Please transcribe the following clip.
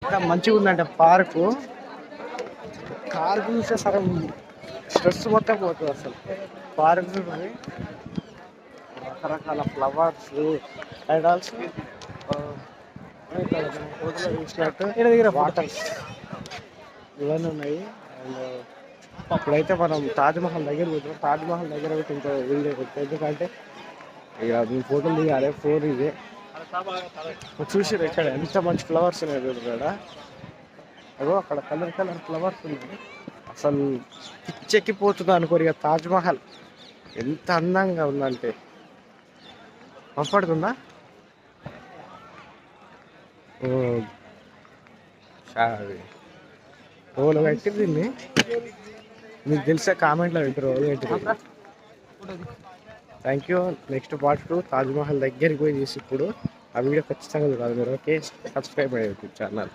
ఇంకా మంచిగా ఉందంటే పార్కు. కారు చూస్తే సగం స్ట్రెస్ మొత్తం పోతుంది అసలు. పార్క్ చూడండి, రకరకాల ఫ్లవర్స్ అండ్ ఆల్సో ఫోటోలో చూసినట్టు వాటర్స్ ఇవన్నీ ఉన్నాయి. అండ్ ఇప్పుడైతే మనం తాజ్మహల్ దగ్గర పోతున్నాం. తాజ్మహల్ దగ్గర అయితే ఇంకో వీడియో పెట్టాం, ఎందుకంటే ఇక మీ ఫోటోలు దిగాలి. ఫోన్ ఇదే చూసి ఇక్కడ ఎంత మంచి ఫ్లవర్స్ ఉన్నాయి ఇక్కడ. అగో అక్కడ కలర్ కలర్ ఫ్లవర్స్ ఉన్నాయి. అసలు పిచ్చెక్కిపోతుంది అనుకోరు. ఇక తాజ్మహల్ ఎంత అందంగా ఉందంటే కంఫర్ట్గా రోలు పెట్టి దీన్ని మీకు తెలిసే కామెంట్లో పెట్టారు రోలు పెట్టి. Thank you. Next part 2 Taj Mahal దగ్గరికి పోయి చేసి ఇప్పుడు ఆ వీడియో ఖచ్చితంగా చూడాలి మీరు. ఓకే, సబ్స్క్రైబ్ అయ్యేది ఛానల్.